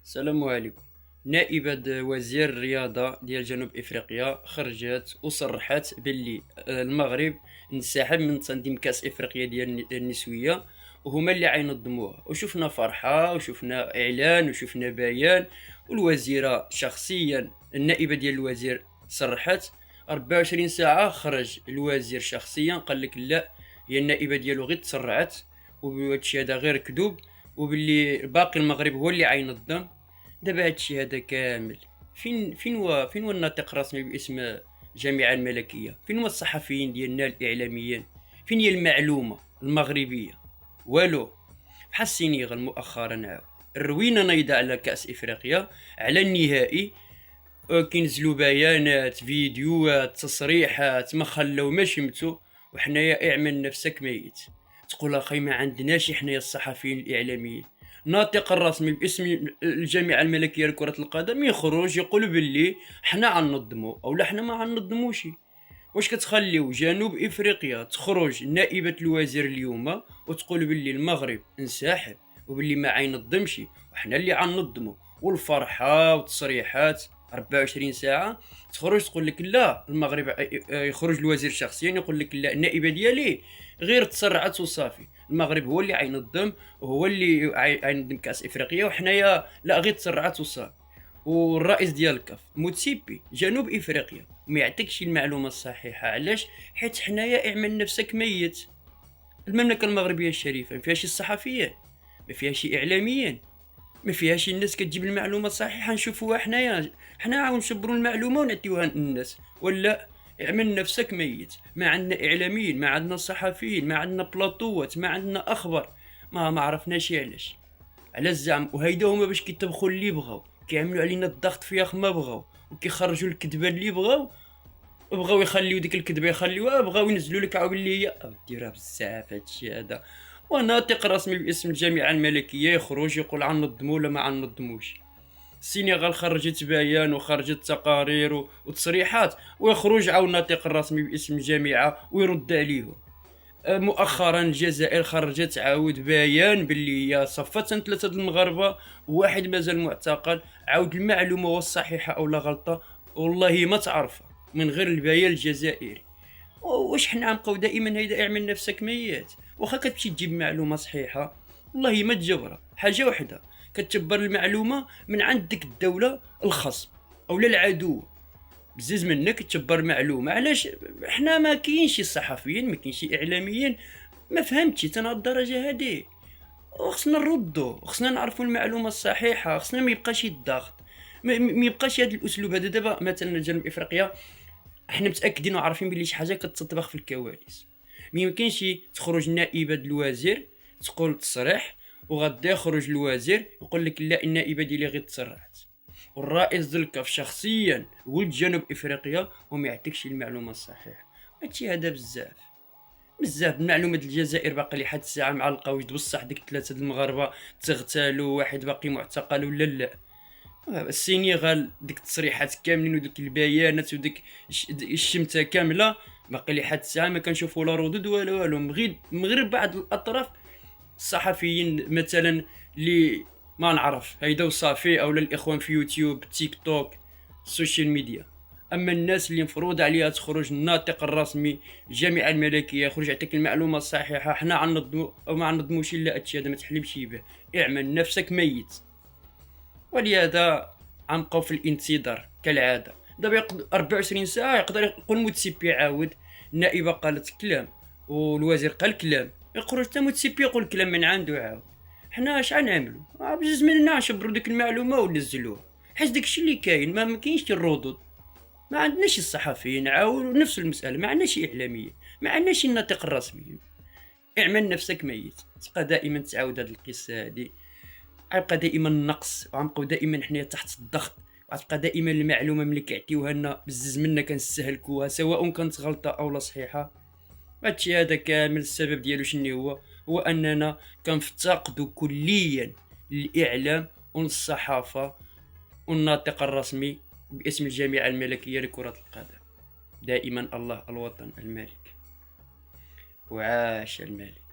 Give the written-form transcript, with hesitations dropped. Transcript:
السلام عليكم. نائبة وزير الرياضة ديال جنوب افريقيا خرجت وصرحت باللي المغرب انسحب من تنظيم كاس افريقيا ديال النسوية، وهما اللي عينظموها، وشفنا فرحة وشفنا اعلان وشفنا بيان. والوزيرة شخصيا، النائبة ديال الوزير صرحت 24 ساعة خرج الوزير شخصيا قال لك لا، هي النائبة ديالو غير تسرعت وهادشي هذا غير كذوب، وباللي باقي المغرب هو اللي عينظم. دابا هادشي هذا كامل فين هو الناطق الرسمي باسم الجامعة الملكية؟ فين هو الصحفيين ديالنا الإعلاميين؟ فين هي المعلومة المغربية؟ والو. بحال السينيغال مؤخرا عاود الروينة نايضة على كأس إفريقيا، على النهائي. كينزلوا بيانات، فيديوهات، تصريحات، ما خلاو ما شمتو. وحنايا اعمل نفسك ميت، تقول اخي ما عندناش حنايا الصحفيين الاعلاميين. ناطق الرسمي باسم الجامعه الملكيه لكره القدم يخرج يقول باللي حنا عننظمو او لا حنا ما عننظموش. واش كتخليو جنوب افريقيا تخرج نائبه الوزير اليوم وتقول باللي المغرب انسحب وباللي ما عينظمش وحنا اللي عننظمو؟ والفرحه وتصريحات 24 ساعه تخرج تقول لك لا المغرب. يخرج الوزير شخصيا يقول لك لا، النائبه ديالي غير تسرعت وصافي، المغرب هو اللي عينظم وهو اللي عينظم كاس افريقيا وحنايا لا غير تسرعت وصافي. والرئيس ديال الكاف موتسيبي جنوب افريقيا ما يعطيكش المعلومه الصحيحه. علاش؟ حيت حنايا اعمل نفسك ميت. المملكه المغربيه الشريفه ما فيهاش الصحفيين، ما فيهاش اعلاميين، ما فيهاش الناس كتجيب المعلومه الصحيحه نشوفوها حنايا. حنا عاود نشبروا المعلومه ونعطيوها للناس، ولا اعمل نفسك ميت. ما عندنا اعلاميين، ما عندنا صحفيين، ما عندنا بلاطوات، ما عندنا اخبار. ما عرفناش علاش. على الزعم وهيدا هما باش كيطبخوا اللي بغاو، كيعملوا علينا الضغط فياخ ما بغاو، وكيخرجوا الكذبه اللي بغاو يخليو ديك الكذبه يخليوها، بغاو ينزلوا لك عاود اللي هي ديرها بزاف هادشي هذا. وناطق رسمي باسم الجامعه الملكيه يخرج يقول عننظموا ولا ما عننظموش. السنغال خرجت بيان وخرجت تقارير وتصريحات، ويخرج عاود الناطق الرسمي باسم الجامعه ويرد عليهم. مؤخرا الجزائر خرجت عاود بيان باللي هي صفت ثلاثه المغاربه وواحد مازال معتقل. عاود المعلومه والصحيحه او لا غلطه والله ما تعرفها من غير البيان الجزائري. واش حنا غنبقاو دائما هيدا اعمل نفسك ميت؟ واخا كتمشي تجيب معلومه صحيحه والله ما تجبرها. حاجه وحده، كتجبر المعلومه من عند ديك الدوله الخصم او العدو. بزز منك تجبر معلومه. علاش حنا ما كاينش صحفيين، ما كاينش اعلاميين؟ ما فهمتش انا الدرجه هذه. وخصنا نردو، خصنا نعرفوا المعلومه الصحيحه، خصنا ما يبقاش الضغط، ما يبقاش هذا الاسلوب هذا. دابا مثلا جنوب افريقيا احنا متاكدين وعارفين بلي شي حاجه كتطبخ في الكواليس. ما يمكنش تخرج نائبه الوزير تقول تصريح وغدا يخرج الوزير يقول لك لا النائبه ديالي غير تسرعت، والرئيس ديال الكاف شخصيا ولد جنوب افريقيا وما يعطيكش المعلومه الصحيحه. هادشي هذا بزاف المعلومات. الجزائر باقي لحد الساعه معلقه واش بصح ديك ثلاثه المغاربه تغتالوا واحد باقي معتقل ولا لا. السينيغال ديك التصريحات كاملين وديك البيانات وديك الشمته كامله باقي لحد الساعه ما كنشوفوا لا ردود ولا والو. مغير بعض الاطراف الصحفيين مثلا اللي ما نعرف هيدا وصافي، او الاخوان في يوتيوب تيك توك السوشيال ميديا. اما الناس اللي مفروض عليها تخرج الناطق الرسمي الجامعه الملكيه يخرج يعطيك المعلومه الصحيحه، حنا عنضمو او ما عنضموش الا هادشي هذا ما تحلمش به. اعمل نفسك ميت. ولهذا غنبقاو في الانتظار كالعاده. دابا 24 ساعه يقدر يقول موتسيبي عاود، النائبه قالت كلام والوزير قال كلام، يخرج حتى موتسيبي يقول كلام من عنده عاود. حنا اش غنعملوا؟ بجوج مننا نشبروا ديك المعلومه وننزلوها، حيت داكشي اللي كاين. ما كاينش الردود، ما عندناش الصحفيين عاود نفس المساله، ما عندناش اعلاميين، ما عندناش الناطق الرسمي. اعمل نفسك ميت. تبقى دائما تعاود هذه القصه هذه، غيبقى دائما النقص وغنبقاو دائما حنايا تحت الضغط، وغتبقى دائما المعلومه ملي كيعطيوها لنا بزز منا كنستهلكوها سواء كانت غلطه او لا صحيحه. هادشي هذا كامل السبب ديالو شنو هو اننا كنفتقدوا كليا للاعلام والصحافه والناطق الرسمي باسم الجامعه الملكيه لكره القدم. دائما الله الوطن الملك، وعاش الملك.